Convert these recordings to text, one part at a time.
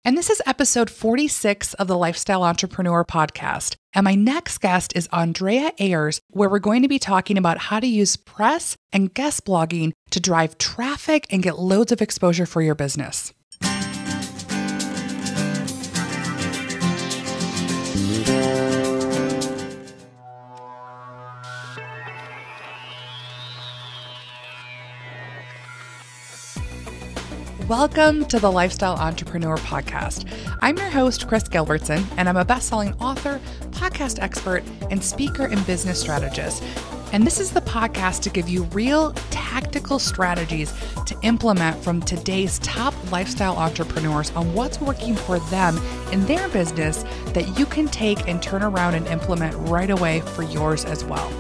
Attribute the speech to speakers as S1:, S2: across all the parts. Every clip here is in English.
S1: and this is episode 46 of the Lifestyle Entrepreneur Podcast. And my next guest is Andreea Ayers, where we're going to be talking about how to use press and guest blogging to drive traffic and get loads of exposure for your business. Welcome to the Lifestyle Entrepreneur Podcast. I'm your host, Kris Gilbertson, and I'm a best-selling author, podcast expert, and speaker and business strategist. And this is the podcast to give you real tactical strategies to implement from today's top lifestyle entrepreneurs on what's working for them in their business that you can take and turn around and implement right away for yours as well.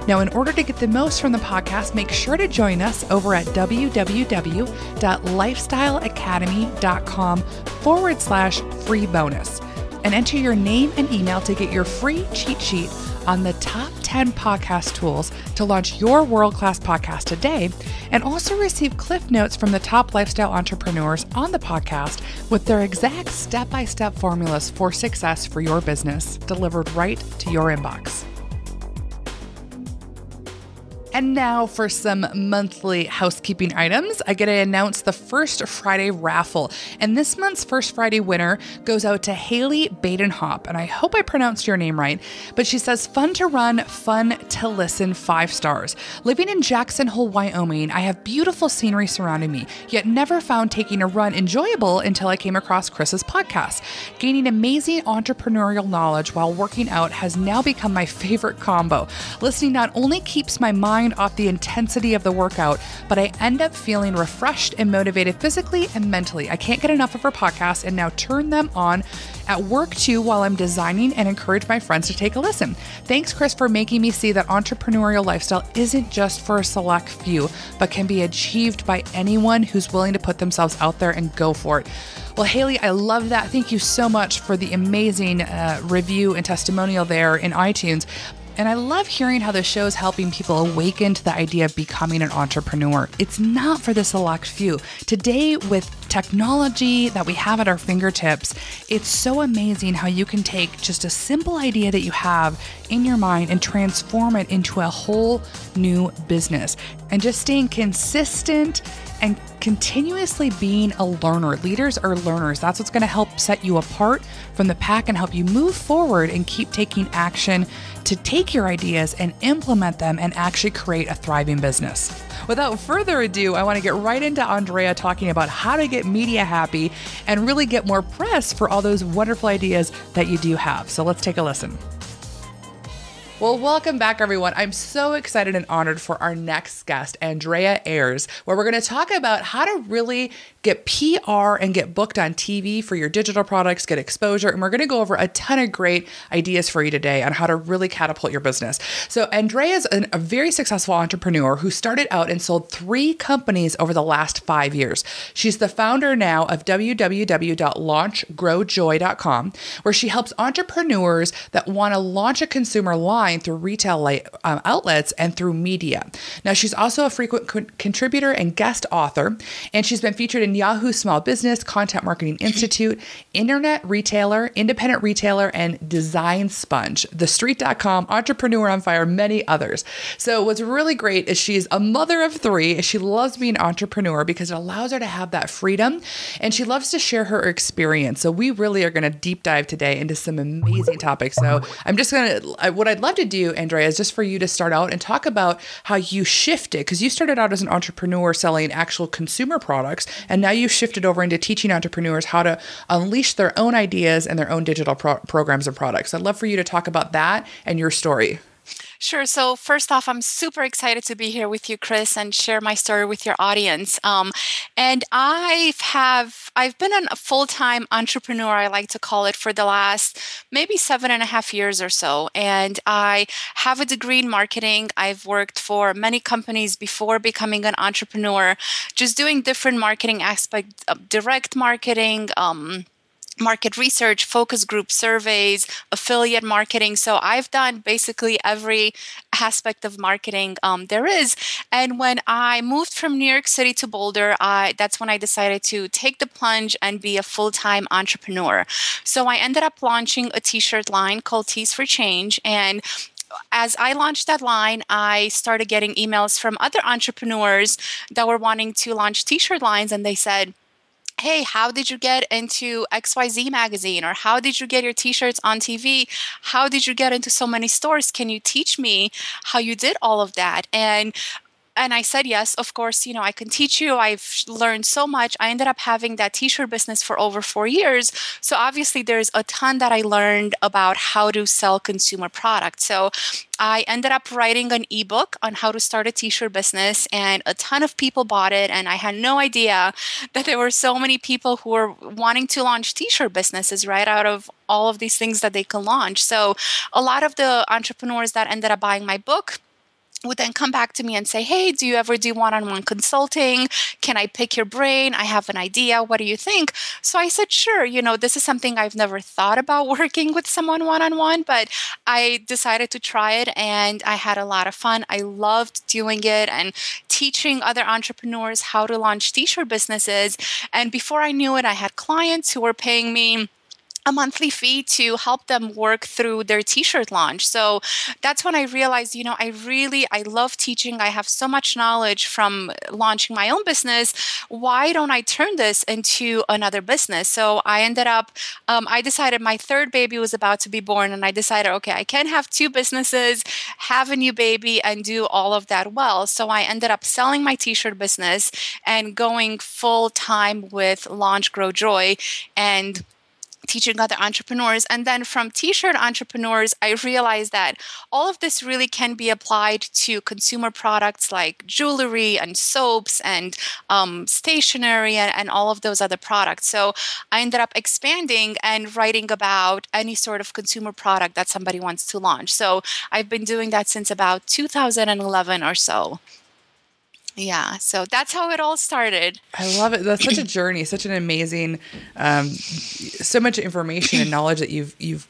S1: Now, in order to get the most from the podcast, make sure to join us over at www.lifestyleacademy.com/free bonus and enter your name and email to get your free cheat sheet on the top 10 podcast tools to launch your world-class podcast today, and also receive cliff notes from the top lifestyle entrepreneurs on the podcast with their exact step-by-step formulas for success for your business delivered right to your inbox. And now for some monthly housekeeping items. I get to announce the First Friday raffle. And this month's First Friday winner goes out to Haley Badenhop. And I hope I pronounced your name right. But she says, fun to run, fun to listen, 5 stars. Living in Jackson Hole, Wyoming, I have beautiful scenery surrounding me, yet never found taking a run enjoyable until I came across Kris's podcast. Gaining amazing entrepreneurial knowledge while working out has now become my favorite combo. Listening not only keeps my mind off the intensity of the workout, but I end up feeling refreshed and motivated physically and mentally. I can't get enough of her podcasts and now turn them on at work too while I'm designing and encourage my friends to take a listen. Thanks, Kris, for making me see that entrepreneurial lifestyle isn't just for a select few, but can be achieved by anyone who's willing to put themselves out there and go for it. Well, Haley, I love that. Thank you so much for the amazing review and testimonial there in iTunes. And I love hearing how the show is helping people awaken to the idea of becoming an entrepreneur. It's not for the select few. Today, with technology that we have at our fingertips, it's so amazing how you can take just a simple idea that you have in your mind and transform it into a whole new business. And just staying consistent and continuously being a learner. Leaders are learners. That's what's going to help set you apart from the pack and help you move forward and keep taking action to take your ideas and implement them and actually create a thriving business. Without further ado, I want to get right into Andreea talking about how to get media happy and really get more press for all those wonderful ideas that you do have. So let's take a listen. Well, welcome back, everyone. I'm so excited and honored for our next guest, Andreea Ayers, where we're going to talk about how to really get PR and get booked on TV for your digital products, get exposure. And we're going to go over a ton of great ideas for you today on how to really catapult your business. So Andreea is a very successful entrepreneur who started out and sold 3 companies over the last 5 years. She's the founder now of www.launchgrowjoy.com, where she helps entrepreneurs that want to launch a consumer line through retail outlets and through media. Now, she's also a frequent contributor and guest author, and she's been featured in Yahoo Small Business, Content Marketing Institute, Internet Retailer, Independent Retailer, and Design Sponge, TheStreet.com, Entrepreneur on Fire, many others. So what's really great is she's a mother of 3. She loves being an entrepreneur because it allows her to have that freedom, and she loves to share her experience. So we really are going to deep dive today into some amazing topics. So what I'd love to do, Andreea, is just for you to start out and talk about how you shifted, because you started out as an entrepreneur selling actual consumer products, and now you've shifted over into teaching entrepreneurs how to unleash their own ideas and their own digital programs and products. I'd love for you to talk about that and your story.
S2: Sure. So first off, I'm super excited to be here with you, Kris, and share my story with your audience. And I've been a full-time entrepreneur, I like to call it, for the last maybe 7.5 years or so. And I have a degree in marketing. I've worked for many companies before becoming an entrepreneur, just doing different marketing aspects, direct marketing, market research, focus group surveys, affiliate marketing. So I've done basically every aspect of marketing there is. And when I moved from New York City to Boulder, that's when I decided to take the plunge and be a full-time entrepreneur. So I ended up launching a t-shirt line called Tees for Change. And as I launched that line, I started getting emails from other entrepreneurs that were wanting to launch t-shirt lines. And they said, hey, how did you get into XYZ magazine? Or how did you get your t-shirts on TV? How did you get into so many stores? Can you teach me how you did all of that? And I said, yes, of course, I can teach you. I've learned so much. I ended up having that t-shirt business for over 4 years. So obviously there's a ton that I learned about how to sell consumer products. So I ended up writing an ebook on how to start a t-shirt business, and a ton of people bought it. And I had no idea that there were so many people who were wanting to launch t-shirt businesses right out of all of these things that they can launch. So a lot of the entrepreneurs that ended up buying my book would then come back to me and say, hey, do you ever do one-on-one consulting? Can I pick your brain? I have an idea. What do you think? So I said, sure. This is something I've never thought about working with someone one-on-one, but I decided to try it and I had a lot of fun. I loved doing it and teaching other entrepreneurs how to launch t-shirt businesses. And before I knew it, I had clients who were paying me a monthly fee to help them work through their t-shirt launch. So that's when I realized, I love teaching. I have so much knowledge from launching my own business. Why don't I turn this into another business? So I ended up, I decided my third baby was about to be born, and I decided, okay, I can't have two businesses, have a new baby, and do all of that well. So I ended up selling my t-shirt business and going full time with Launch Grow Joy and teaching other entrepreneurs. And then from t-shirt entrepreneurs, I realized that all of this really can be applied to consumer products like jewelry and soaps and stationery and all of those other products. So I ended up expanding and writing about any sort of consumer product that somebody wants to launch. So I've been doing that since about 2011 or so. Yeah, so that's how it all started.
S1: I love it. That's such a journey, such an amazing, so much information and knowledge that you've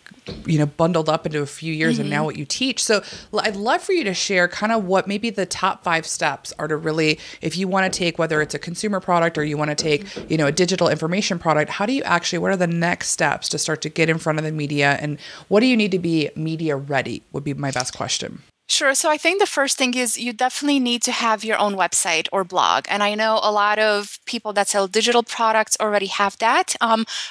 S1: bundled up into a few years and now what you teach. So I'd love for you to share kind of what maybe the top 5 steps are to really, if you want to take, whether it's a consumer product or you want to take, a digital information product, what are the next steps to start to get in front of the media, and what do you need to be media ready would be my best question.
S2: Sure. So I think the first thing is you definitely need to have your own website or blog. And I know a lot of people that sell digital products already have that.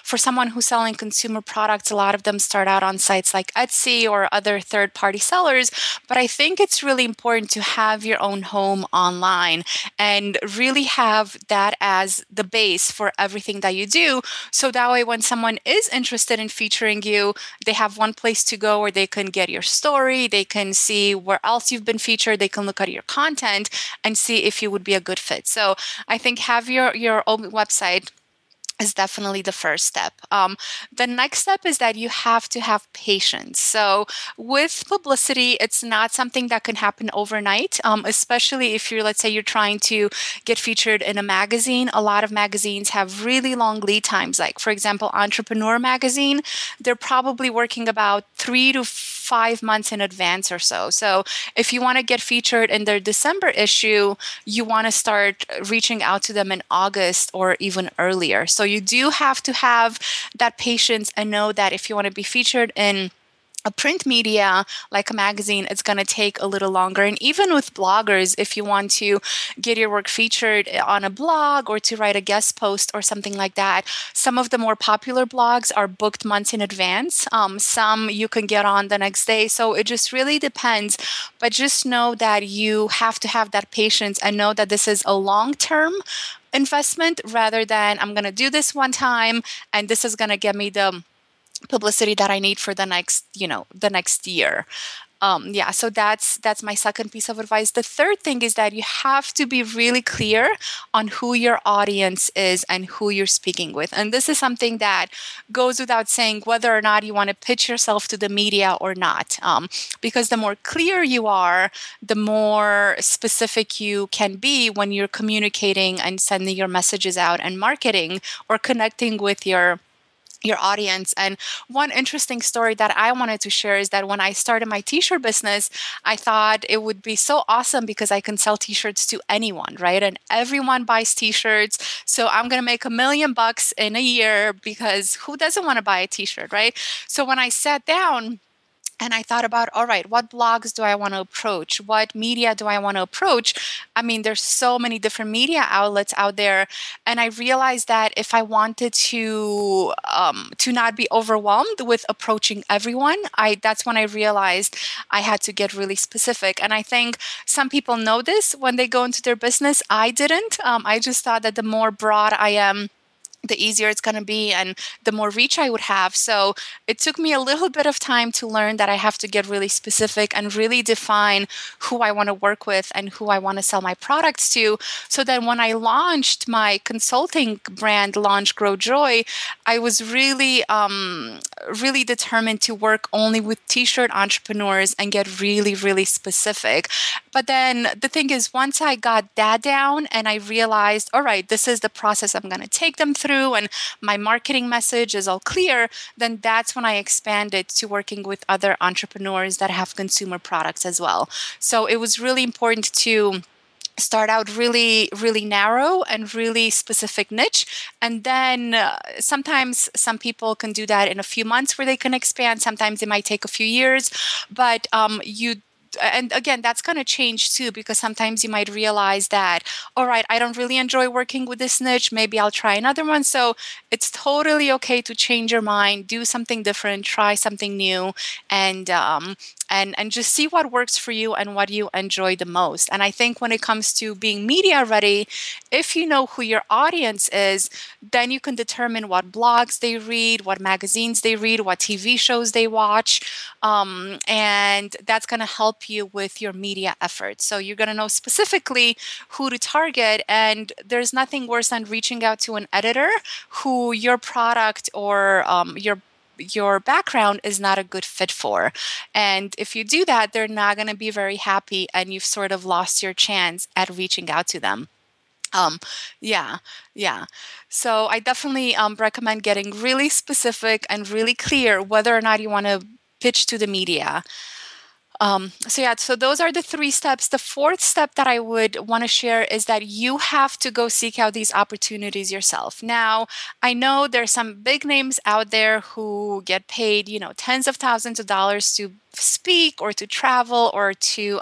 S2: For someone who's selling consumer products, a lot of them start out on sites like Etsy or other third-party sellers. But I think it's really important to have your own home online and really have that as the base for everything that you do. So that way, when someone is interested in featuring you, they have one place to go where they can get your story, they can see where else you've been featured, they can look at your content and see if you would be a good fit. So I think have your own website is definitely the first step. The next step is that you have to have patience. So with publicity, it's not something that can happen overnight, especially if let's say you're trying to get featured in a magazine. A lot of magazines have really long lead times. Like, for example, Entrepreneur Magazine, they're probably working about 3 to 5 months in advance or so. So if you want to get featured in their December issue, you want to start reaching out to them in August or even earlier. So you do have to have that patience and know that if you want to be featured in a print media like a magazine, it's going to take a little longer. And even with bloggers, if you want to get your work featured on a blog or to write a guest post or something like that, some of the more popular blogs are booked months in advance. Some you can get on the next day. So it just really depends. But just know that you have to have that patience and know that this is a long-term investment rather than I'm going to do this one time and this is going to get me the publicity that I need for the next year. So that's my second piece of advice. The third thing is that you have to be really clear on who your audience is and who you're speaking with. And this is something that goes without saying, whether or not you want to pitch yourself to the media or not. Because the more clear you are, the more specific you can be when you're communicating and sending your messages out and marketing or connecting with your your audience. And one interesting story that I wanted to share is that when I started my t-shirt business, I thought it would be so awesome because I can sell t-shirts to anyone, right? And everyone buys t-shirts. So I'm going to make $1 million in a year because who doesn't want to buy a t-shirt, right? So when I sat down and I thought about, all right, what blogs do I want to approach? What media do I want to approach? I mean, there's so many different media outlets out there. And I realized that if I wanted to not be overwhelmed with approaching everyone, that's when I realized I had to get really specific. And I think some people know this when they go into their business. I didn't. I just thought that the more broad I am, the easier it's going to be and the more reach I would have. So it took me a little bit of time to learn that I have to get really specific and really define who I want to work with and who I want to sell my products to. So then when I launched my consulting brand, Launch Grow Joy, I was really determined to work only with t-shirt entrepreneurs and get really, really specific. But then the thing is, once I got that down and I realized, all right, this is the process I'm going to take them through and my marketing message is all clear, then that's when I expanded to working with other entrepreneurs that have consumer products as well. So it was really important to start out really, really narrow and really specific niche. And then sometimes some people can do that in a few months where they can expand. Sometimes it might take a few years, but and again, that's going to change too, because sometimes you might realize that, all right, I don't really enjoy working with this niche. Maybe I'll try another one. So it's totally okay to change your mind, do something different, try something new, and and just see what works for you and what you enjoy the most. And I think when it comes to being media ready, if you know who your audience is, then you can determine what blogs they read, what magazines they read, what TV shows they watch. And that's going to help you with your media efforts. So you're going to know specifically who to target. And there's nothing worse than reaching out to an editor who your product or your background is not a good fit for. And if you do that, they're not going to be very happy and you've sort of lost your chance at reaching out to them. Um, yeah, yeah. So I definitely recommend getting really specific and really clear whether or not you want to pitch to the media. So those are the 3 steps. The 4th step that I would want to share is that you have to go seek out these opportunities yourself. Now, I know there's some big names out there who get paid, tens of thousands of dollars to speak or to travel or to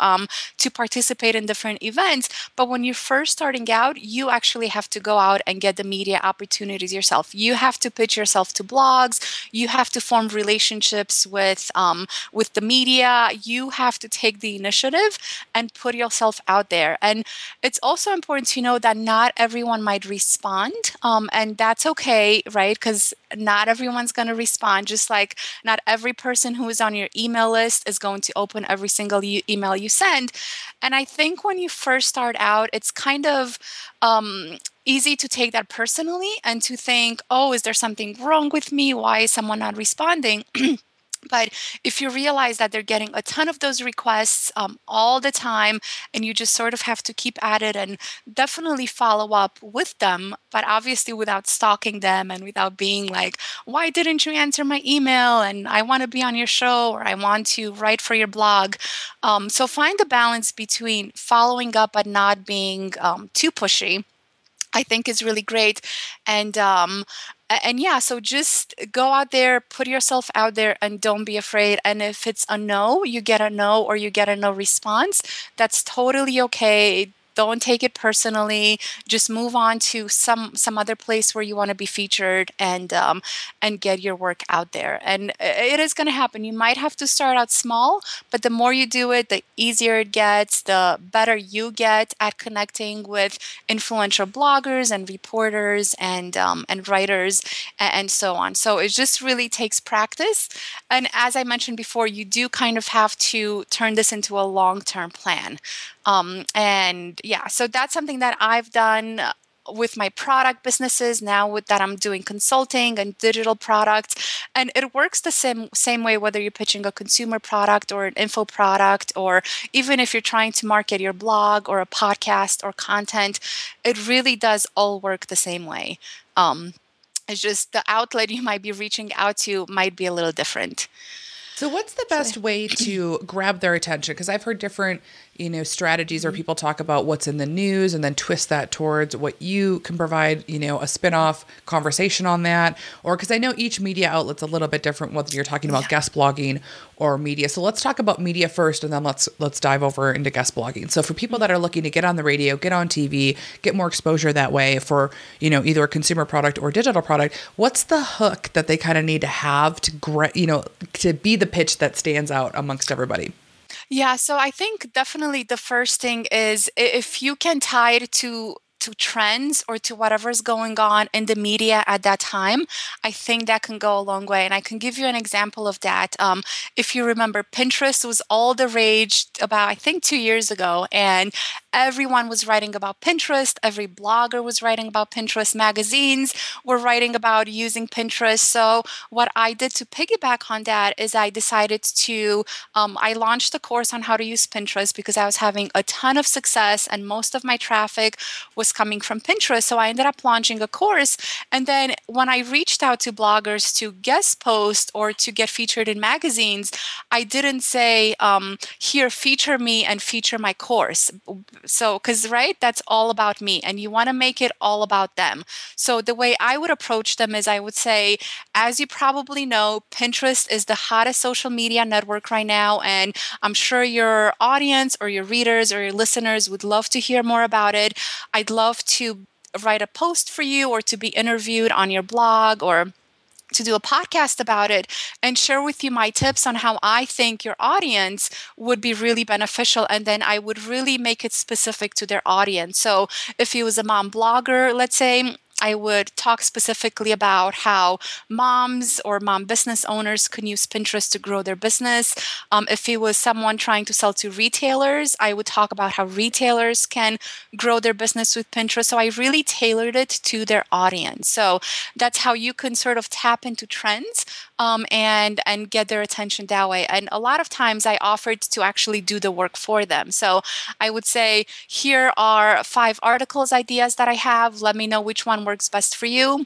S2: participate in different events. But when you're first starting out, you actually have to go out and get the media opportunities yourself. You have to pitch yourself to blogs. You have to form relationships with the media. You have to take the initiative and put yourself out there. And it's also important to know that not everyone might respond, and that's okay, right? Because not everyone's going to respond, just like not every person who is on your email list is going to open every single email you send. And I think when you first start out, it's kind of easy to take that personally and to think, oh, is there something wrong with me? Why is someone not responding? But if you realize that they're getting a ton of those requests all the time, and you just sort of have to keep at it and definitely follow up with them, but obviously without stalking them and without being like, why didn't you answer my email? And I want to be on your show, or I want to write for your blog. So find the balance between following up but not being too pushy, I think is really great. And yeah, so just go out there, put yourself out there, and don't be afraid. And if it's a no, you get a no, or you get a no response, that's totally okay. Don't take it personally. Just move on to some other place where you want to be featured, and get your work out there. And it is going to happen. You might have to start out small, but the more you do it, the easier it gets, the better you get at connecting with influential bloggers and reporters and writers and so on. So it just really takes practice. And as I mentioned before, you do kind of have to turn this into a long-term plan. And yeah, so that's something that I've done with my product businesses now, with that I'm doing consulting and digital products. And it works the same way, whether you're pitching a consumer product or an info product, or even if you're trying to market your blog or a podcast or content, it really does all work the same way. It's just the outlet you might be reaching out to might be a little different.
S1: So what's the
S2: So,
S1: best way to grab their attention? Because I've heard different, strategies where people talk about what's in the news and then twist that towards what you can provide, a spin-off conversation on that. Or because I know each media outlet's a little bit different, whether you're talking about
S2: yeah.
S1: guest blogging or media. So let's talk about media first, and then let's dive over into guest blogging. So for people that are looking to get on the radio, get on TV, get more exposure that way for, either a consumer product or digital product, what's the hook that they kind of need to have to be the pitch that stands out amongst everybody?
S2: Yeah, so I think definitely the first thing is if you can tie it to trends or to whatever's going on in the media at that time, I think that can go a long way. And I can give you an example of that. If you remember, Pinterest was all the rage about, I think, 2 years ago, and everyone was writing about Pinterest. Every blogger was writing about Pinterest. Magazines were writing about using Pinterest. So what I did to piggyback on that is I decided to I launched a course on how to use Pinterest because I was having a ton of success and most of my traffic was coming from Pinterest. So I ended up launching a course. And then when I reached out to bloggers to guest post or to get featured in magazines, I didn't say, here, feature me and feature my course. So, because, right, that's all about me and you want to make it all about them. So the way I would approach them is I would say, as you probably know, Pinterest is the hottest social media network right now. And I'm sure your audience or your readers or your listeners would love to hear more about it. I'd love to write a post for you or to be interviewed on your blog or to do a podcast about it and share with you my tips on how I think your audience would be really beneficial. And then I would really make it specific to their audience. So if he was a mom blogger, let's say, I would talk specifically about how moms or mom business owners can use Pinterest to grow their business. If it was someone trying to sell to retailers, I would talk about how retailers can grow their business with Pinterest. So I really tailored it to their audience. So that's how you can sort of tap into trends and get their attention that way. And a lot of times I offered to actually do the work for them. So I would say, here are 5 articles ideas that I have. Let me know which one works best for you.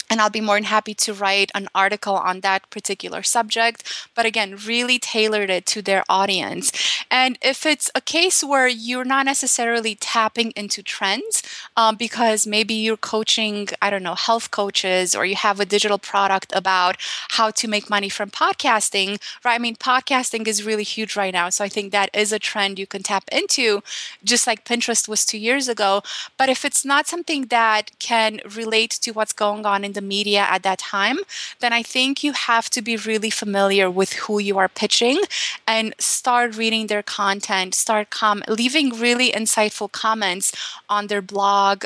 S2: And I'll be more than happy to write an article on that particular subject. But again, really tailored it to their audience. And if it's a case where you're not necessarily tapping into trends, because maybe you're coaching, I don't know, health coaches, or you have a digital product about how to make money from podcasting, right? I mean, podcasting is really huge right now. So I think that is a trend you can tap into, just like Pinterest was 2 years ago. But if it's not something that can relate to what's going on in the media at that time, then I think you have to be really familiar with who you are pitching and start reading their content, start leaving really insightful comments on their blog,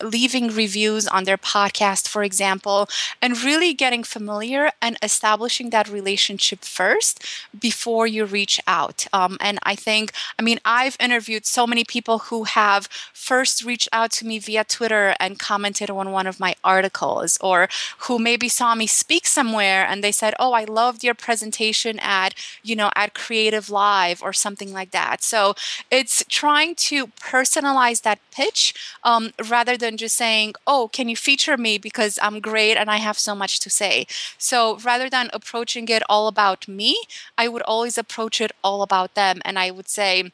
S2: leaving reviews on their podcast, for example, and really getting familiar and establishing that relationship first before you reach out. And I mean, I've interviewed so many people who have first reached out to me via Twitter and commented on one of my articles, or who maybe saw me speak somewhere and they said, "Oh, I loved your presentation at Creative Live," or something like that. So it's trying to personalize that pitch, rather than just saying, "Oh, can you feature me because I'm great and I have so much to say." So rather than approaching it all about me, I would always approach it all about them. And I would say,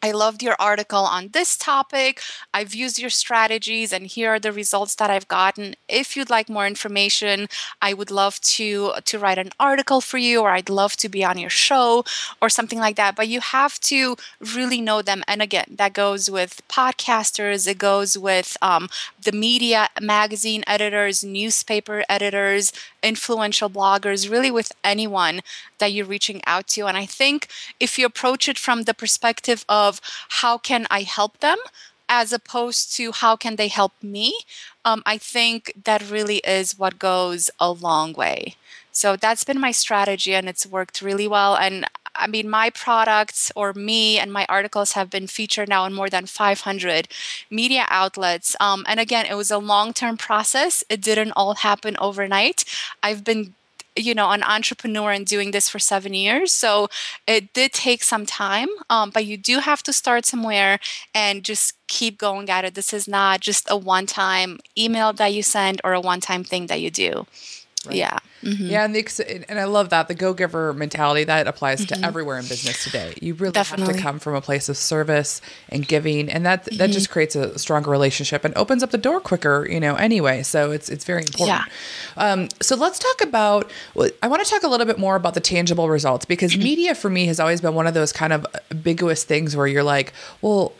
S2: "I loved your article on this topic. I've used your strategies and here are the results that I've gotten. If you'd like more information, I would love to write an article for you, or I'd love to be on your show," or something like that. But you have to really know them. And again, that goes with podcasters, it goes with the media, magazine editors, newspaper editors, influential bloggers, really with anyone that you're reaching out to. And I think if you approach it from the perspective of how can I help them, as opposed to how can they help me, I think that really is what goes a long way. So that's been my strategy and it's worked really well. And I mean, my products, or me and my articles, have been featured now in more than 500 media outlets. And again, it was a long-term process. It didn't all happen overnight. I've been an entrepreneur and doing this for 7 years. So it did take some time, but you do have to start somewhere and just keep going at it. This is not just a one-time email that you send or a one-time thing that you do.
S1: Right.
S2: Yeah. Mm-hmm.
S1: Yeah. And I love that. The go-giver mentality, that applies to everywhere in business today. You really have to come from a place of service and giving. And that just creates a stronger relationship and opens up the door quicker, anyway. So it's very important. Yeah. So let's talk about, I want to talk a little bit more about the tangible results, because media for me has always been one of those kind of ambiguous things where you're like, well,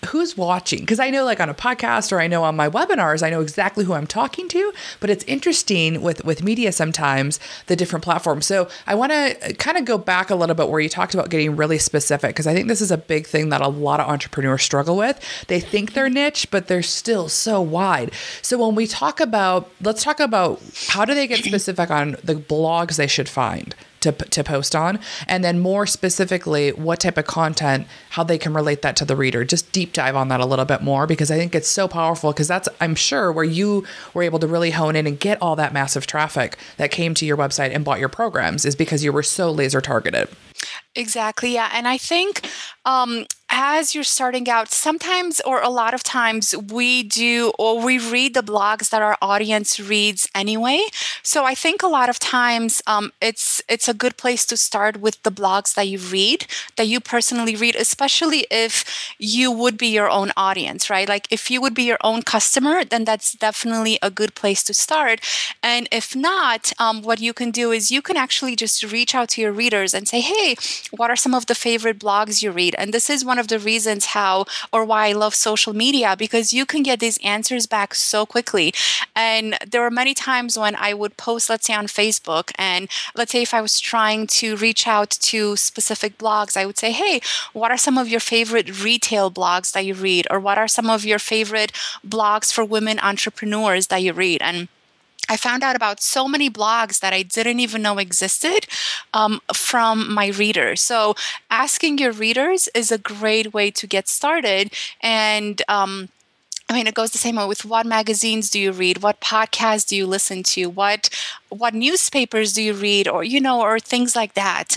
S1: who's watching? Because I know, like on a podcast, or I know on my webinars, I know exactly who I'm talking to, but it's interesting with media sometimes, the different platforms. So I want to kind of go back a little bit where you talked about getting really specific, because I think this is a big thing that a lot of entrepreneurs struggle with. They think they're niche, but they're still so wide. So when we talk about, let's talk about how do they get specific on the blogs they should find to post on, and then more specifically, what type of content, how they can relate that to the reader. Just deep dive on that a little bit more, because I think it's so powerful, because that's, I'm sure, where you were able to really hone in and get all that massive traffic that came to your website and bought your programs, is because you were so laser targeted.
S2: Exactly. Yeah. And I think as you're starting out, sometimes or a lot of times we read the blogs that our audience reads anyway. So I think a lot of times it's a good place to start with the blogs that you read, that you personally read, especially if you would be your own audience, right? Like if you would be your own customer, then that's definitely a good place to start. And if not, what you can do is you can actually just reach out to your readers and say, hey, what are some of the favorite blogs you read? And this is one of the reasons why I love social media, because you can get these answers back so quickly. And there were many times when I would post, let's say on Facebook, and let's say if I was trying to reach out to specific blogs, I would say, hey, what are some of your favorite retail blogs that you read? Or what are some of your favorite blogs for women entrepreneurs that you read? And I found out about so many blogs that I didn't even know existed from my readers. So asking your readers is a great way to get started. And it goes the same way with what magazines do you read? What podcasts do you listen to? What newspapers do you read? Or, or things like that.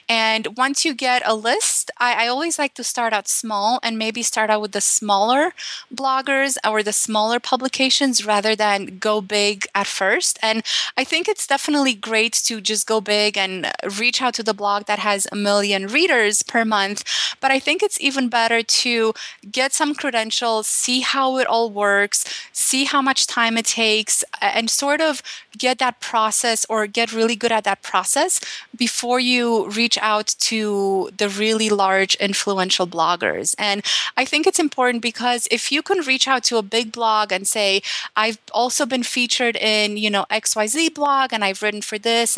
S2: And once you get a list, I always like to start out small and maybe start out with the smaller bloggers or the smaller publications rather than go big at first. And I think it's definitely great to just go big and reach out to the blog that has 1 million readers per month. But I think it's even better to get some credentials, see how it all works, see how much time it takes, and sort of get that process or get really good at that process before you reach out to the really large influential bloggers. And I think it's important because if you can reach out to a big blog and say, I've also been featured in, XYZ blog and I've written for this,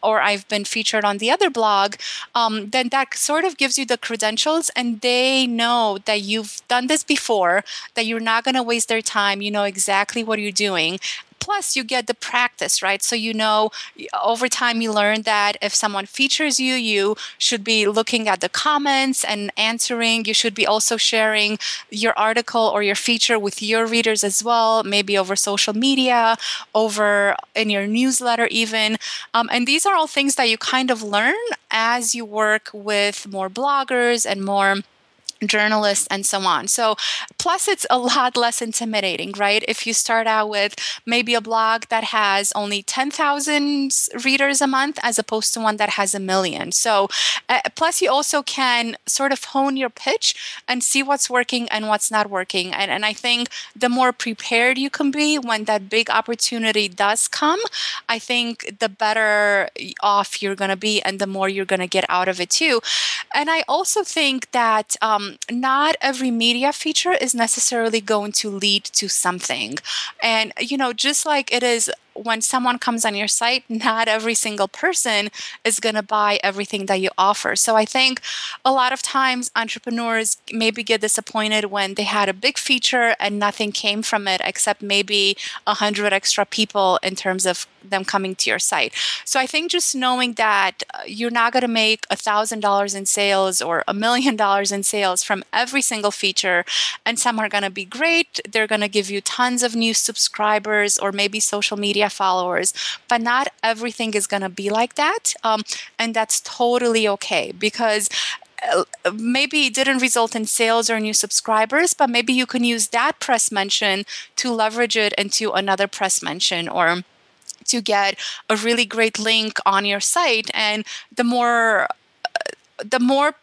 S2: or I've been featured on the other blog, then that sort of gives you the credentials and they know that you've done this before, that you're not going to waste their time. You know exactly what you're doing. Plus, you get the practice, right? So, over time, you learn that if someone features you, you should be looking at the comments and answering. You should be also sharing your article or your feature with your readers as well, maybe over social media, over in your newsletter even. And these are all things that you kind of learn as you work with more bloggers and more journalists and so on. So plus it's a lot less intimidating, right? If you start out with maybe a blog that has only 10,000 readers a month as opposed to one that has 1 million. So plus you also can sort of hone your pitch and see what's working and what's not working. And I think the more prepared you can be when that big opportunity does come, I think the better off you're going to be and the more you're going to get out of it too. And I also think that not every media feature is necessarily going to lead to something. And, just like it is when someone comes on your site, not every single person is going to buy everything that you offer. So I think a lot of times entrepreneurs maybe get disappointed when they had a big feature and nothing came from it except maybe 100 extra people in terms of them coming to your site. So I think just knowing that you're not going to make $1,000 in sales or $1 million in sales from every single feature, and some are going to be great. They're going to give you tons of new subscribers or maybe social media media followers, but not everything is going to be like that. And that's totally okay, because maybe it didn't result in sales or new subscribers, but maybe you can use that press mention to leverage it into another press mention, or to get a really great link on your site. And the more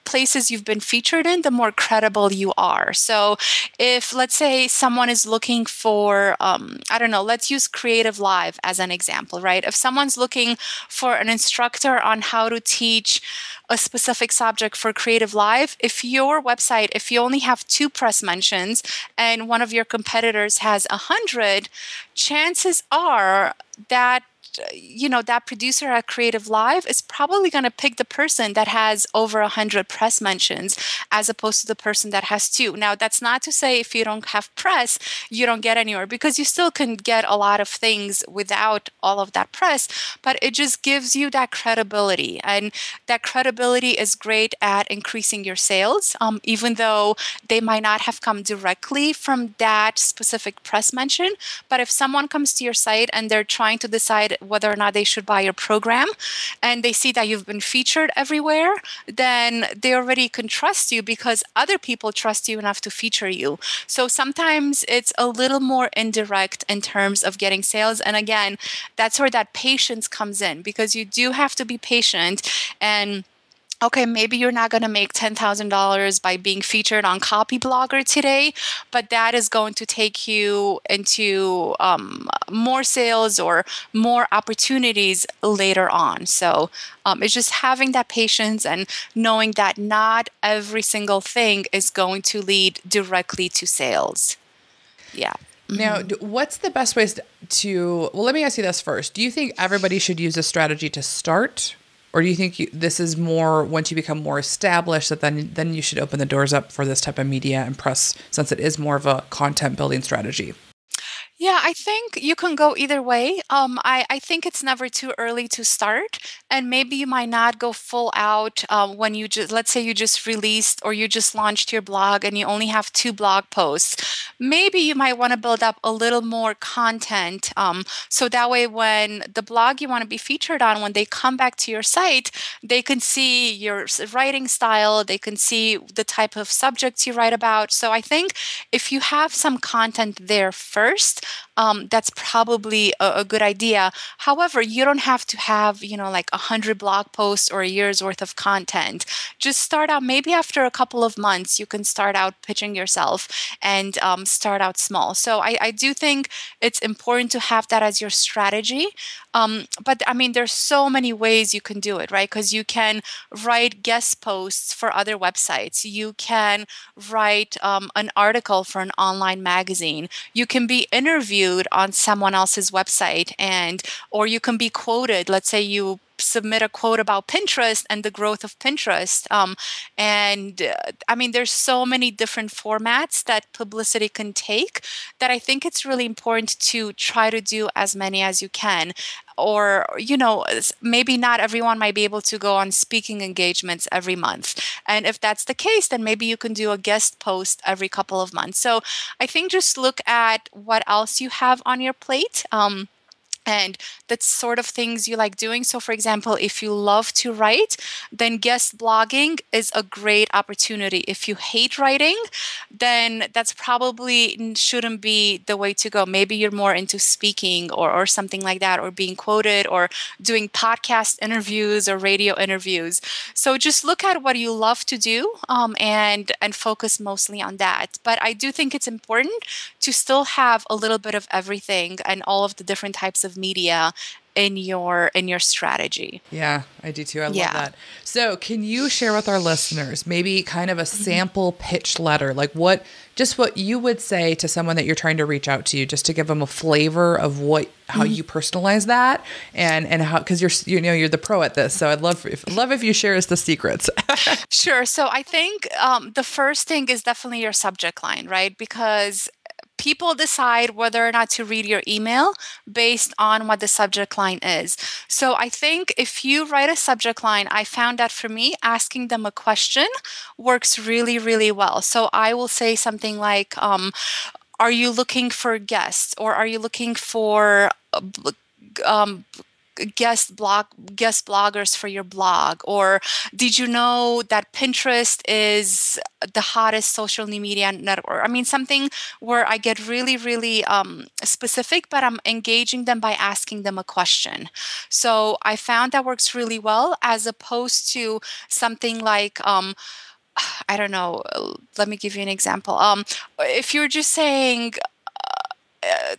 S2: places you've been featured in, the more credible you are. So if, let's say, someone is looking for, I don't know, let's use Creative Live as an example, right? If someone's looking for an instructor on how to teach a specific subject for Creative Live, if your website, if you only have 2 press mentions and one of your competitors has 100, chances are that that producer at Creative Live is probably going to pick the person that has over 100 press mentions, as opposed to the person that has 2. Now, that's not to say if you don't have press, you don't get anywhere, because you still can get a lot of things without all of that press, but it just gives you that credibility. And that credibility is great at increasing your sales, even though they might not have come directly from that specific press mention. But if someone comes to your site and they're trying to decide whether or not they should buy your program, and they see that you've been featured everywhere, then they already can trust you because other people trust you enough to feature you. So sometimes it's a little more indirect in terms of getting sales. And again, that's where that patience comes in, because you do have to be patient. And okay, maybe you're not going to make $10,000 by being featured on Copy Blogger today, but that is going to take you into more sales or more opportunities later on. So it's just having that patience and knowing that not every single thing is going to lead directly to sales. Yeah.
S1: Now, what's the best ways well, let me ask you this first. Do you think everybody should use a strategy to start? Or do you think this is more once you become more established that then you should open the doors up for this type of media and press, since it is more of a content building strategy?
S2: Yeah, I think you can go either way. I think it's never too early to start. And maybe you might not go full out when you just, let's say you just released or you just launched your blog and you only have 2 blog posts. Maybe you might want to build up a little more content. So that way, when the blog you want to be featured on, when they come back to your site, they can see your writing style, they can see the type of subjects you write about. So I think if you have some content there first, that's probably a good idea. However, you don't have to have, like 100 blog posts or a year's worth of content. Just start out, maybe after a couple of months, you can start out pitching yourself and start out small. So I do think it's important to have that as your strategy. But I mean, there's so many ways you can do it, right? Because you can write guest posts for other websites. You can write an article for an online magazine. You can be interviewed on someone else's website, or you can be quoted. Let's say you submit a quote about Pinterest and the growth of Pinterest. I mean, there's so many different formats that publicity can take that I think it's really important to try to do as many as you can. Or, maybe not everyone might be able to go on speaking engagements every month. And if that's the case, then maybe you can do a guest post every couple of months. So I think just look at what else you have on your plate. And that's sort of things you like doing. So, for example, if you love to write, then guest blogging is a great opportunity. If you hate writing, then that's probably shouldn't be the way to go. Maybe you're more into speaking or something like that, or being quoted, or doing podcast interviews or radio interviews. So just look at what you love to do, and focus mostly on that. But I do think it's important to still have a little bit of everything and all of the different types of media in your strategy.
S1: Yeah, I do too. I love that. So can you share with our listeners maybe kind of a sample pitch letter, like what you would say to someone that you're trying to reach out to, just to give them a flavor of how you personalize that and how, because you're the pro at this. So I'd love if you share us the secrets.
S2: Sure. So I think the first thing is definitely your subject line, right? Because people decide whether or not to read your email based on what the subject line is. So I think if you write a subject line, I found that for me, asking them a question works really, really well. So I will say something like, are you looking for guests, or are you looking for um, guest bloggers for your blog? Or did you know that Pinterest is the hottest social media network? I mean, something where I get really, really specific, but I'm engaging them by asking them a question. So I found that works really well, as opposed to something like, I don't know, let me give you an example. If you're just saying, uh,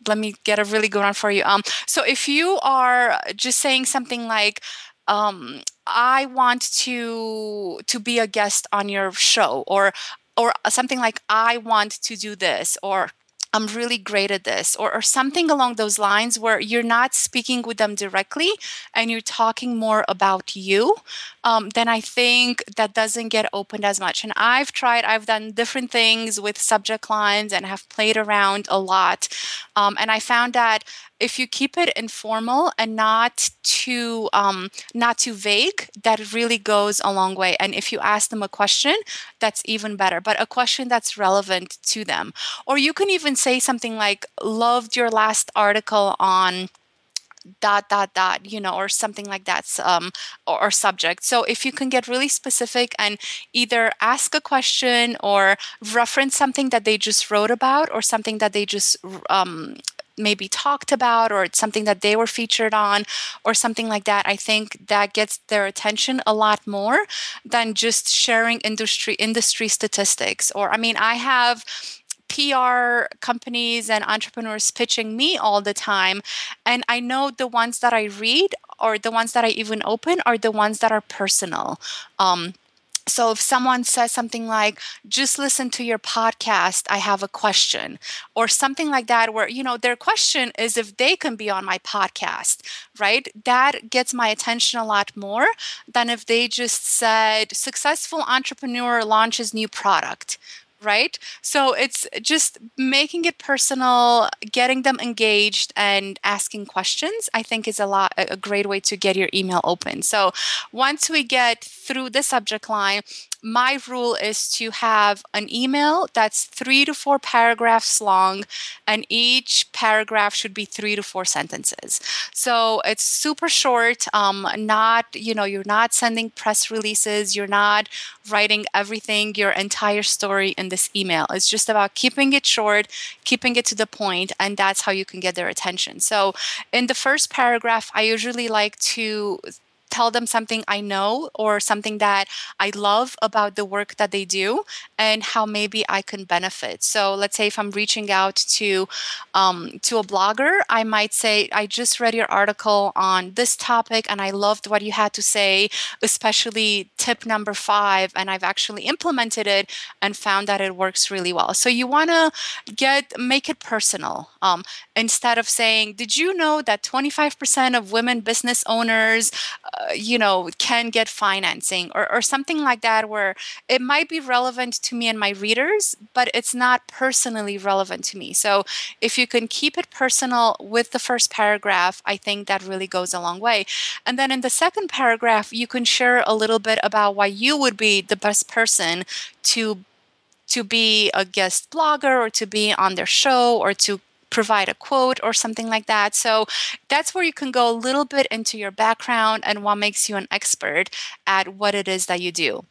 S2: let me get a really good one for you. So if you are just saying something like, I want to be a guest on your show, or something like, I want to do this, or I'm really great at this, or something along those lines, where you're not speaking with them directly and you're talking more about you, then I think that doesn't get opened as much. And I've done different things with subject lines and have played around a lot. And I found that if you keep it informal and not too vague, that really goes a long way. And if you ask them a question, that's even better, but a question that's relevant to them. Or you can even say something like, loved your last article on dot dot dot, or something like that, or subject. So if you can get really specific and either ask a question or reference something that they just wrote about, or something that they just maybe talked about, or it's something that they were featured on, or something like that, I think that gets their attention a lot more than just sharing industry statistics. Or, I mean, I have PR companies and entrepreneurs pitching me all the time. And I know the ones that I read, or the ones that I even open, are the ones that are personal. So if someone says something like, just listen to your podcast, I have a question, or something like that, where, their question is if they can be on my podcast, right? That gets my attention a lot more than if they just said, successful entrepreneur launches new product. Right? So it's just making it personal, getting them engaged, and asking questions, I think, is a great way to get your email open. So once we get through the subject line, my rule is to have an email that's 3 to 4 paragraphs long, and each paragraph should be 3 to 4 sentences. So it's super short. You're not sending press releases. You're not writing everything, your entire story in this email. It's just about keeping it short, keeping it to the point, and that's how you can get their attention. So in the first paragraph, I usually like to tell them something I know, or something that I love about the work that they do, and how maybe I can benefit. So let's say if I'm reaching out to a blogger, I might say, I just read your article on this topic and I loved what you had to say, especially tip number 5, and I've actually implemented it and found that it works really well. So you want to make it personal. Instead of saying, did you know that 25% of women business owners can get financing, or something like that, where it might be relevant to me and my readers, but it's not personally relevant to me. So if you can keep it personal with the first paragraph, I think that really goes a long way. And then in the second paragraph, you can share a little bit about why you would be the best person to be a guest blogger, or to be on their show, or to provide a quote or something like that. So that's where you can go a little bit into your background and what makes you an expert at what it is that you do.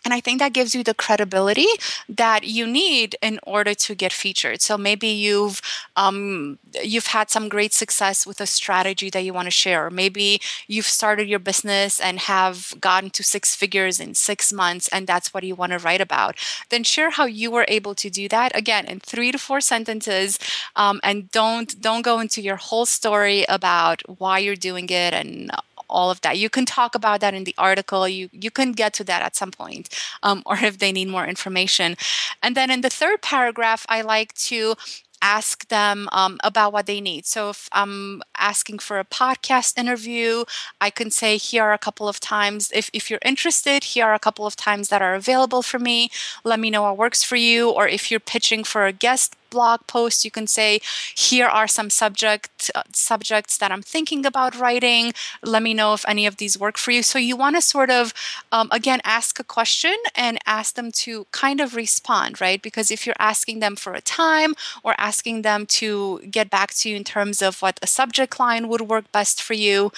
S2: And I think that gives you the credibility that you need in order to get featured. So maybe you've had some great success with a strategy that you want to share. Or maybe you've started your business and have gotten to 6 figures in 6 months, and that's what you want to write about. Then share how you were able to do that, again, in 3 to 4 sentences, and don't go into your whole story about why you're doing it and all of that. You can talk about that in the article. You can get to that at some point, or if they need more information. And then in the third paragraph, I like to ask them about what they need. So if I'm asking for a podcast interview, I can say, here are a couple of times. If you're interested, here are a couple of times that are available for me. Let me know what works for you. Or if you're pitching for a guest blog post, you can say, here are some subjects that I'm thinking about writing. Let me know if any of these work for you. So you want to sort of, again, ask a question and ask them to kind of respond, right? Because if you're asking them for a time or asking them to get back to you in terms of what a subject line would work best for you,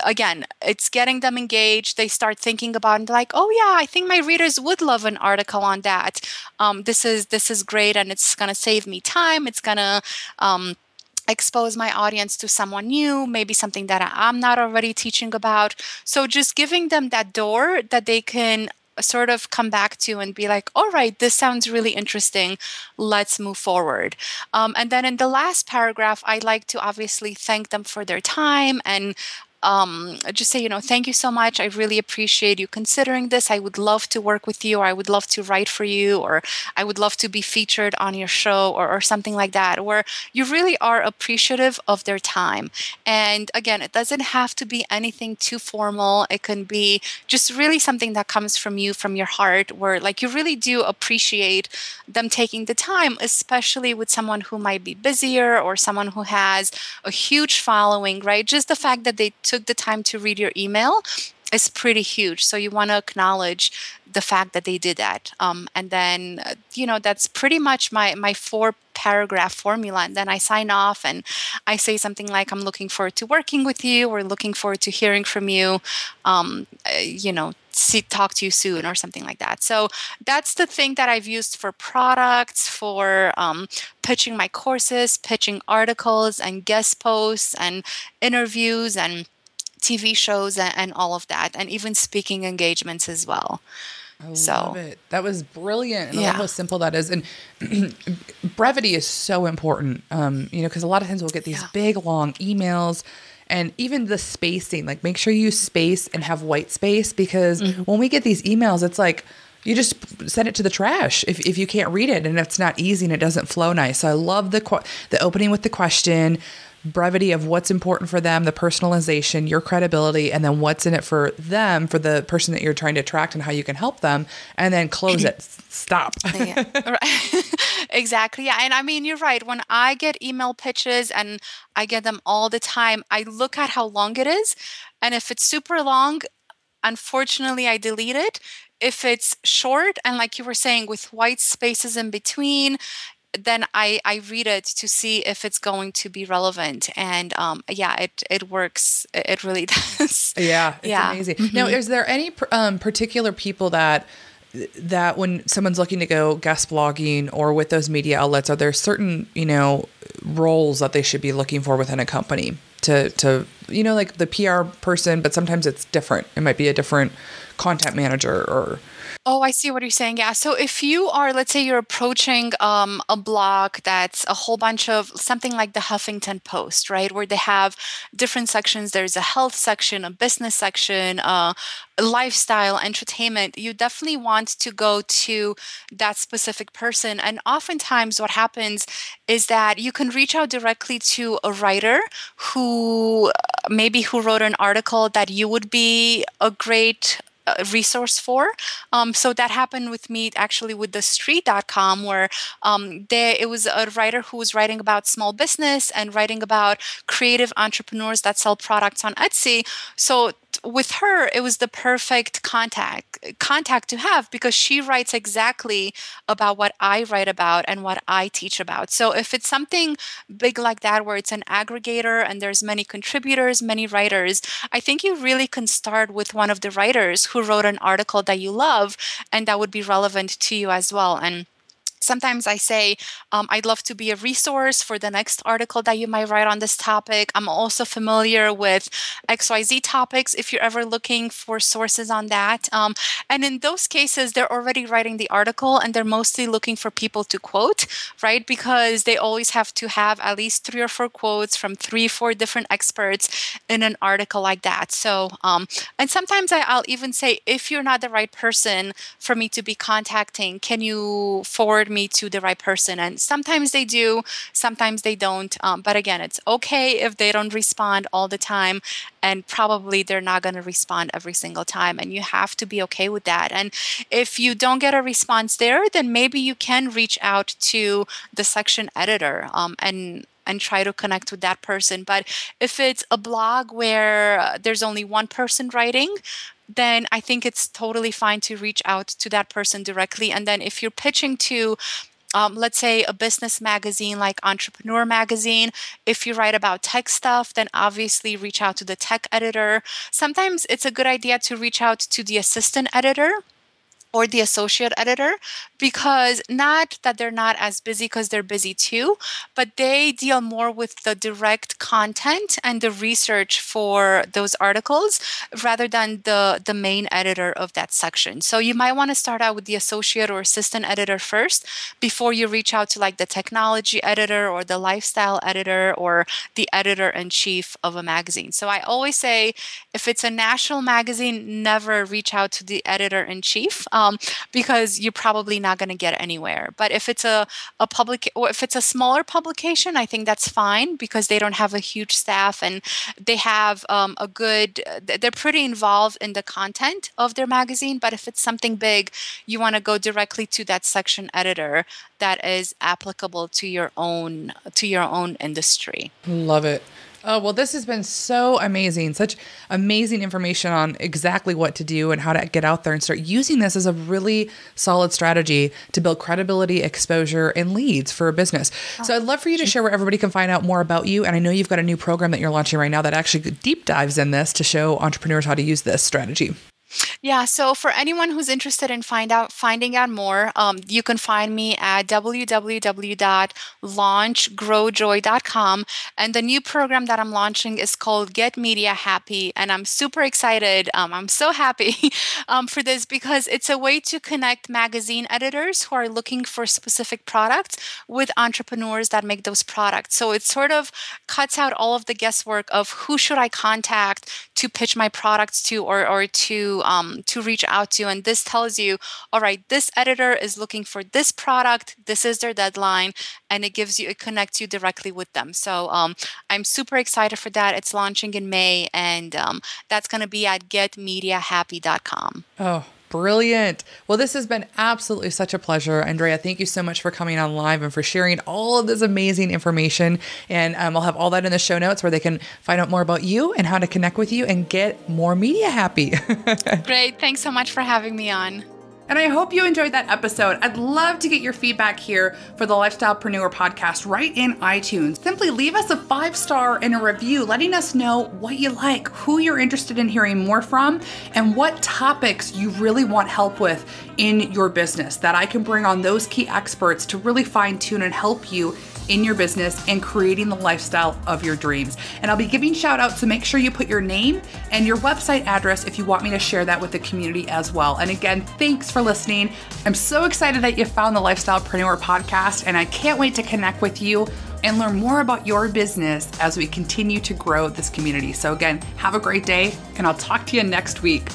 S2: again, it's getting them engaged. They start thinking about it, like, oh yeah, I think my readers would love an article on that. This is great, and it's going to save me time. It's going to expose my audience to someone new, maybe something that I'm not already teaching about. So just giving them that door that they can sort of come back to and be like, all right, this sounds really interesting. Let's move forward. And then in the last paragraph, I like to obviously thank them for their time and just say, thank you so much. I really appreciate you considering this. I would love to work with you, or I would love to write for you, or I would love to be featured on your show, or something like that, where you really are appreciative of their time. And again, it doesn't have to be anything too formal. It can be just really something that comes from you, from your heart, where like you really do appreciate them taking the time, especially with someone who might be busier or someone who has a huge following, right? Just the fact that they took the time to read your email is pretty huge. So you want to acknowledge the fact that they did that. And then, that's pretty much my 4-paragraph formula. And then I sign off and I say something like, I'm looking forward to working with you, or looking forward to hearing from you, talk to you soon, or something like that. So that's the thing that I've used for products, for pitching my courses, pitching articles and guest posts and interviews and TV shows and all of that, and even speaking engagements as well.
S1: I love it. That was brilliant. And I love how simple that is. And brevity is so important, because a lot of times we'll get these big, long emails, and even the spacing, like make sure you space and have white space, because when we get these emails, it's like, you just send it to the trash if you can't read it and it's not easy and it doesn't flow nice. So I love the opening with the question, brevity of what's important for them, the personalization, your credibility, and then what's in it for them, for the person that you're trying to attract, and how you can help them, and then close it. Stop.
S2: Yeah. Right. Exactly. Yeah. And I mean, you're right. When I get email pitches, and I get them all the time, I look at how long it is. And if it's super long, unfortunately, I delete it. If it's short and, like you were saying, with white spaces in between, then I read it to see if it's going to be relevant. And it works. It really does.
S1: Yeah, it's amazing. Now, is there any particular people that when someone's looking to go guest blogging or with those media outlets, are there certain, roles that they should be looking for within a company to like the PR person, but sometimes it's different. It might be a different content manager or...
S2: Oh, I see what you're saying. Yeah. So if you are, let's say you're approaching a blog that's a whole bunch of something like the Huffington Post, right? Where they have different sections. There's a health section, a business section, lifestyle, entertainment. You definitely want to go to that specific person. And oftentimes what happens is that you can reach out directly to a writer who wrote an article that you would be a great resource for. So that happened with me actually with thestreet.com, where it was a writer who was writing about small business and writing about creative entrepreneurs that sell products on Etsy. So with her, it was the perfect contact to have, because she writes exactly about what I write about and what I teach about. So if it's something big like that, where it's an aggregator and there's many contributors, many writers, I think you really can start with one of the writers who wrote an article that you love and that would be relevant to you as well. And sometimes I say, I'd love to be a resource for the next article that you might write on this topic. I'm also familiar with XYZ topics if you're ever looking for sources on that. And in those cases, they're already writing the article and they're mostly looking for people to quote, right? Because they always have to have at least 3 or 4 quotes from 3 or 4 different experts in an article like that. So, and sometimes I'll even say, if you're not the right person for me to be contacting, can you forward referred me to the right person. And sometimes they do, sometimes they don't. But again, it's okay if they don't respond all the time, and probably they're not going to respond every single time. And you have to be okay with that. And if you don't get a response there, then maybe you can reach out to the section editor and try to connect with that person. But if it's a blog where there's only one person writing, then I think it's totally fine to reach out to that person directly. And then if you're pitching to, let's say, a business magazine like Entrepreneur Magazine, if you write about tech stuff, then obviously reach out to the tech editor. Sometimes it's a good idea to reach out to the assistant editor or the associate editor, because not that they're not as busy, because they're busy too, but they deal more with the direct content and the research for those articles rather than the main editor of that section. So you might want to start out with the associate or assistant editor first before you reach out to like the technology editor or the lifestyle editor or the editor-in-chief of a magazine. So I always say, if it's a national magazine, never reach out to the editor-in-chief, because you're probably not going to get anywhere. But if it's a public, or if it's a smaller publication, I think that's fine, because they don't have a huge staff and they have they're pretty involved in the content of their magazine. But if it's something big, you want to go directly to that section editor that is applicable to your own industry.
S1: Love it. Oh, well, this has been so amazing. Such amazing information on exactly what to do and how to get out there and start using this as a really solid strategy to build credibility, exposure, and leads for a business. So I'd love for you to share where everybody can find out more about you. And I know you've got a new program that you're launching right now that actually deep dives in this to show entrepreneurs how to use this strategy.
S2: Yeah, so for anyone who's interested in finding out more, you can find me at www.launchgrowjoy.com. And the new program that I'm launching is called Get Media Happy. And I'm super excited. I'm so happy for this, because it's a way to connect magazine editors who are looking for specific products with entrepreneurs that make those products. So it sort of cuts out all of the guesswork of who should I contact to pitch my products to, or to reach out to. And this tells you, all right, this editor is looking for this product, this is their deadline, and it connects you directly with them. So I'm super excited for that. It's launching in May, and that's going to be at getmediahappy.com.
S1: Oh, brilliant. Well, this has been absolutely such a pleasure. Andreea, thank you so much for coming on live and for sharing all of this amazing information. And I'll have all that in the show notes where they can find out more about you and how to connect with you and get more media happy.
S2: Great. Thanks so much for having me on.
S1: And I hope you enjoyed that episode. I'd love to get your feedback here for the Lifestylepreneur podcast right in iTunes. Simply leave us a 5-star and a review letting us know what you like, who you're interested in hearing more from, and what topics you really want help with in your business, that I can bring on those key experts to really fine tune and help you in your business and creating the lifestyle of your dreams. And I'll be giving shout outs, so make sure you put your name and your website address if you want me to share that with the community as well. And again, thanks for listening. I'm so excited that you found the Lifestylepreneur podcast, and I can't wait to connect with you and learn more about your business as we continue to grow this community. So again, have a great day, and I'll talk to you next week.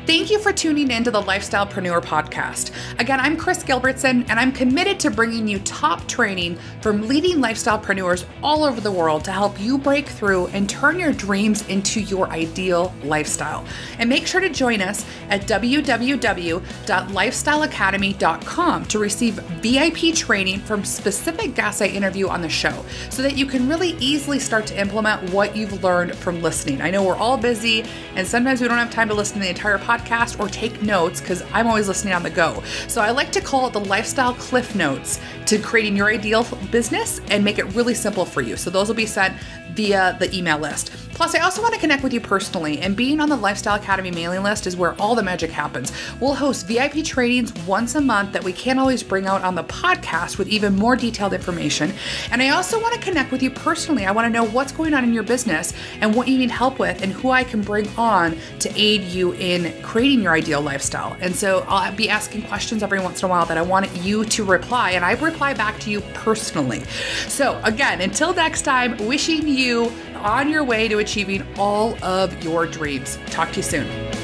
S1: Thank you for tuning in to the Lifestylepreneur podcast. Again, I'm Kris Gilbertson, and I'm committed to bringing you top training from leading lifestylepreneurs all over the world to help you break through and turn your dreams into your ideal lifestyle. And make sure to join us at www.lifestyleacademy.com to receive VIP training from specific guests I interview on the show, so that you can really easily start to implement what you've learned from listening. I know we're all busy, and sometimes we don't have time to listen to the entire podcast or take notes, because I'm always listening on the go. So I like to call it the lifestyle cliff notes to creating your ideal business and make it really simple for you. So those will be sent via the email list. Plus, I also want to connect with you personally, and being on the Lifestyle Academy mailing list is where all the magic happens. We'll host VIP trainings once a month that we can't always bring out on the podcast with even more detailed information. And I also want to connect with you personally. I want to know what's going on in your business and what you need help with, and who I can bring on to aid you in creating your ideal lifestyle. And so I'll be asking questions every once in a while that I want you to reply, and I reply back to you personally. So again, until next time, wishing you on your way to achieving all of your dreams. Talk to you soon.